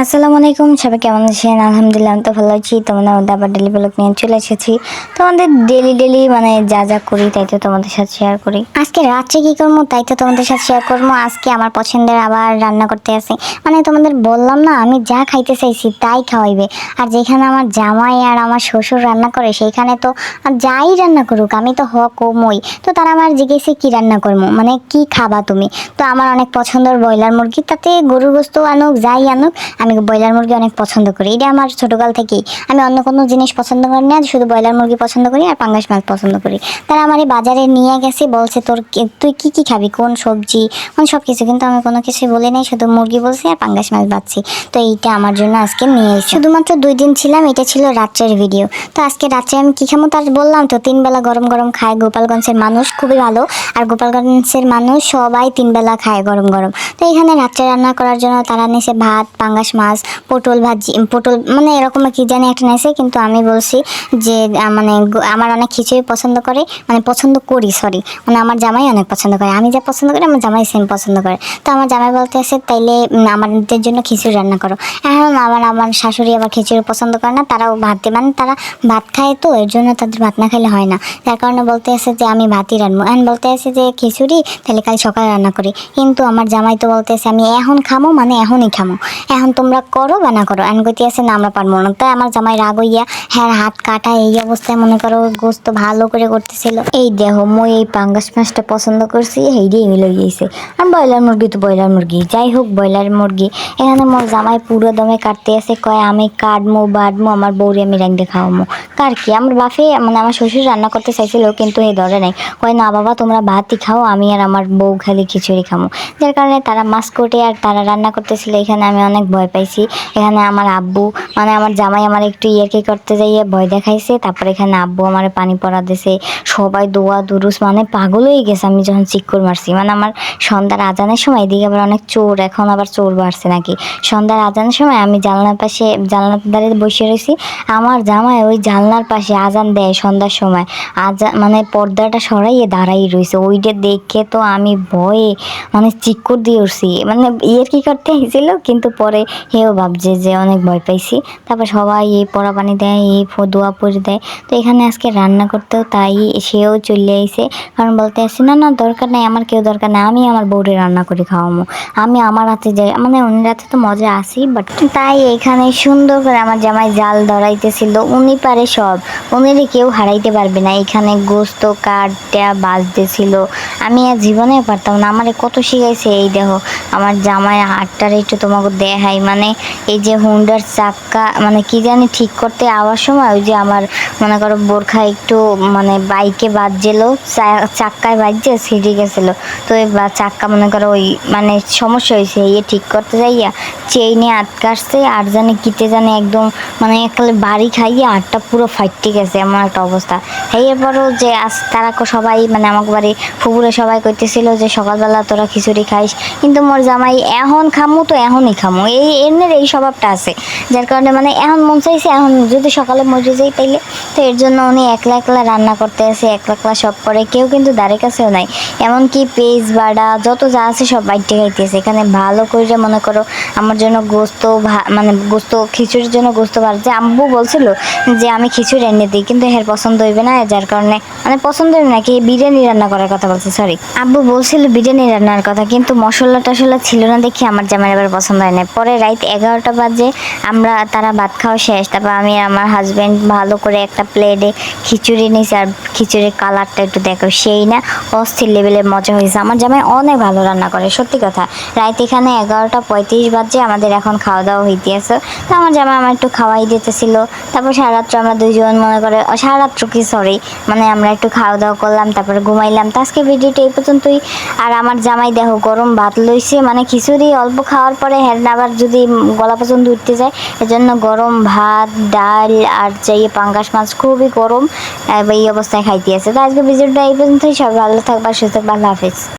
আসসালামু আলাইকুম, সবাই কেমন আছেন? আলহামদুলিল্লাহ আমি তো ভালো আছি। তোমাদের মধ্যে আবার ডেলি ব্লগ নিয়ে চলে এসেছি। তোমাদের ডেলি মানে যা যা করি তাই তো তোমাদের সাথে শেয়ার করি। আজকে রাত্রে কি করবো তাই তো তোমাদের সাথে শেয়ার করবো। আজকে আমার পছন্দের আবার রান্না করতে আসে, মানে তোমাদের বললাম না আমি যা খাইতে চাইছি তাই খাওয়াইবে। আর যেখানে আমার জামাই আর আমার শ্বশুর রান্না করে সেইখানে তো যাই রান্না করুক আমি তো কমই। তো তারা আমার জিজ্ঞেসে কি রান্না করবো, মানে কি খাবা তুমি। তো আমার অনেক পছন্দের ব্রয়লার মুরগি, তাতে গরুর গোস্ত আনুক যাই আনুক আমি ব্রয়লার মুরগি অনেক পছন্দ করি। এটা আমার ছোটকাল থেকেই, আমি অন্য কোনো জিনিস পছন্দ করি না, শুধু ব্রয়লার মুরগি পছন্দ করি আর পাঙ্গাস মাছ পছন্দ করি। তারা আমার এই বাজারে নিয়ে গেছে, বলছে তুই কি কি খাবি, কোন সবজি, মানে সব কিছু, কিন্তু আমি কোনো কিছুই বলি নাই, শুধু মুরগি বলছি আর পাঙ্গাস মাছ বাচ্ছি। তো এইটা আমার জন্য আজকে নিয়ে এসেছি। শুধুমাত্র 2 দিন ছিলাম, এটা ছিল রাত্রের ভিডিও। তো আজকে রাত্রে আমি কি খাবো তার বললাম তো, 3 বেলা গরম গরম খায়। গোপালগঞ্জের মানুষ খুবই ভালো, আর গোপালগঞ্জের মানুষ সবাই 3 বেলা খায় গরম গরম। তো এখানে রাত্রে রান্না করার জন্য তারা নিয়েছে ভাত, পাঙ্গাস মাছ, পটল ভাজি, পটল মানে এরকম কি জানি একটা নিয়েছে, কিন্তু আমি বলছি যে মানে আমার অনেক খিচুড়ি পছন্দ করে, মানে পছন্দ করি সরি, মানে আমার জামাই অনেক পছন্দ করে, আমি যা পছন্দ করি আমার জামাই সেম পছন্দ করে। তো আমার জামাই বলতে আছে তাইলে আমাদের জন্য খিচুড়ি রান্না করো। এখন আমার শাশুড়ি আবার খিচুড়ি পছন্দ করে না, তারাও ভাত, মানে তারা ভাত খায়, তো এর জন্য তাদের ভাত না খেলে হয় না, যার কারণে বলতে আছে যে আমি ভাতই রান্নবো। এখন বলতে আছে যে খিচুড়ি তাহলে কাল সকালে রান্না করি, কিন্তু আমার জামাই তো বলতে আছে আমি এখন খামো, মানে এখনই খামো, এখন তোমরা করো বা না করো। এখন কইতে আছে না আমরা পারবো না। তাই আমার জামাই রাগ হইয়া হ্যাঁ হাত কাটা এই অবস্থায় মনে করো গোস্ত ভালো করে করতেছিল। এই দেখো মই এই পাঙ্গাস মাছটা পছন্দ করছি, এইটাই মিলে গিয়েছে। আর ব্রয়লার মুরগি তো ব্রয়লার মুরগি, যাই হোক ব্রয়লার মুরগি। এখানে মোর জামাই পুরো দমে কাটতে আছে, কয় আমি কাটমো বাটমো আমার বউরে আমি রাঁধতে খাওয়ামো। কার কি, আমার বাপে মানে আমার শ্বশুর রান্না করতে চাইছিল, কিন্তু এই ধরে নাই, কয় না বাবা তোমরা ভাতই খাও, আমি আর আমার বউ খালি খিচুড়ি খামো। যার কারণে তারা মাছ কোটে আর তারা রান্না করতেছিল। এখানে আমি অনেক ভয় পাইছি। এখানে আমার আব্বু মানে আমার জামাই আমার একটু ইয়ার্কি করতে যাইয়ে ভয় দেখাইছে, তারপরে এখানে আব্বু আমার পানি পড়া দিছে, সবাই দোয়া দুরুস, মানে পাগল হয়ে গেছে আমি যখন চিক্কর মারছি। মানে আমার সন্ধ্যার আজানের সময়, এদিকে আবার অনেক চোর, এখন আবার চোর বাড়ছে নাকি। সন্ধ্যার আজানের সময় আমি জানলার পাশে জানলার ধারে বসে রয়েছি, আমার জামাই ওই জানলার পাশে আজান দেয় সন্ধ্যার সময়, মানে পর্দাটা সরাইয়ে দাঁড়াই রয়েছে। ওইটা দেখে তো আমি ভয়ে মানে চিক্কর দিয়ে উঠছি, মানে ইয়ার্কি করতে হয়েছিল, কিন্তু পরে হেও ভাবছে যে অনেক ভয় পাইছি। তারপর সবাই এই পড়া পানি দেয়, এই দোয়া পড়ে দেয়। তো এখানে আজকে রান্না করতেও তাই সেও চলে আইছে, কারণ বলতে আসছি না না দরকার নাই, আমার কেউ দরকার নাই, আমি আমার বউরে রান্না করে খাওয়াবো, আমি আমার হাতে যাই, মানে অন্যের হাতে তো মজা আসি। বাট তাই এখানে সুন্দর করে আমার জামাই জাল ধরাইতেছিল, উনি পারে সব, উনিরে কেউ হারাইতে পারবে না। এখানে গোস্ত কাটটা বাজতেছিল, আমি আর জীবনে পারতাম না, আমারে কত শিখাইছে। এই দেখো আমার জামাই হাতটার একটু তোমাকে দেখাই, মানে এই যে হুন্ডার চাক্কা মানে কি জানি ঠিক করতে আওয়ার সময় ওই যে আমার মনে করো বোরখা একটু মানে বাইকে বাজছিল, চাক্কায় বাজছে ছিঁড়ে গেছিল। তো এই চাক্কা মনে করো ওই মানে সমস্যা হয়েছে, ইয়ে ঠিক করতে যাইয়া চেইনে আটকাচ্ছে, আর জানে কিতে জানে একদম মানে একালে বাড়ি খাইয়ে আটটা পুরো ফাইটে গেছে, এমন একটা অবস্থা। এরপরও যে আজ তারা সবাই মানে আমাকে বাড়ি ফুপুরে সবাই করতেছিল যে সকালবেলা তোরা খিচুড়ি খাইস, কিন্তু মোর জামাই এখন খামু তো এখনই খামু, এই এমনি এই স্বভাবটা আছে, যার কারণে মানে এখন মন চাইছে এখন যদি সকালে মরে যাই তাইলে। তো এর জন্য উনি একলা একলা রান্না করতে আসে, একলা একলা সব করে, কেউ কিন্তু দাঁড়ের কাছেও নাই, এমনকি পেঁয়াজ বাড়া যত যা আছে সব বাইটে খাইতেছে। এখানে ভালো করে মনে করো আমার জন্য গোস্ত মানে গোস্ত খিচুড়ির জন্য গোস্ত ভাজছে। আম্বু বলছিল যে আমি খিচুড়ি এনে দিই, কিন্তু এর পছন্দ হইবে না, যার কারণে মানে পছন্দ হইবে না কি বিরিয়ানি রান্না করার কথা বলছে, সরি আব্বু বলছিল বিরিয়ানি রান্নার কথা, কিন্তু মশলা টশলা ছিল না দেখি আমার জামাই এবার পছন্দ হয় না। পরে রাত 11টা বাজে তারা ভাত খাওয়া শেষ, তারপর আমি আমার হাজব্যান্ড ভালো করে একটা প্লেটে খিচুড়ি নিয়েছি, আর খিচুড়ির কালারটা একটু দেখো সেই না অস্থির লেভেলের মজা হয়েছে। আমার জামাই অনেক ভালো রান্না করে সত্যি কথা। রাত এখানে 11টা 35 বাজে, আমাদের এখন খাওয়া দাওয়া হইতে আছে। তো আমার জামাই আমার একটু খাওয়াই দিতেছিল। তারপর সারারাত্র আমরা দুইজন মনে করে সারারাত্র কি সরি মানে আমরা একটু খাওয়া দাওয়া করলাম, তারপরে ঘুমাইলাম। তো আজকে ভিডিওটা এই পর্যন্তই। আর আমার জামাই দেখো গরম ভাত লইছে, মানে খিচুড়ি অল্প খাওয়ার পরে হ্যাঁ আবার যদি গলা পর্যন্ত উঠতে যায়, এজন্য গরম ভাত ডাল আর যাই পাঙ্গাস মাছ খুবই গরম এই অবস্থায় খাইতে আছে। তো আজকে ভিডিওটা এই পর্যন্তই, সবাই ভালো থাকবা সুস্থ থাকবা, আল্লাহ হাফিজ।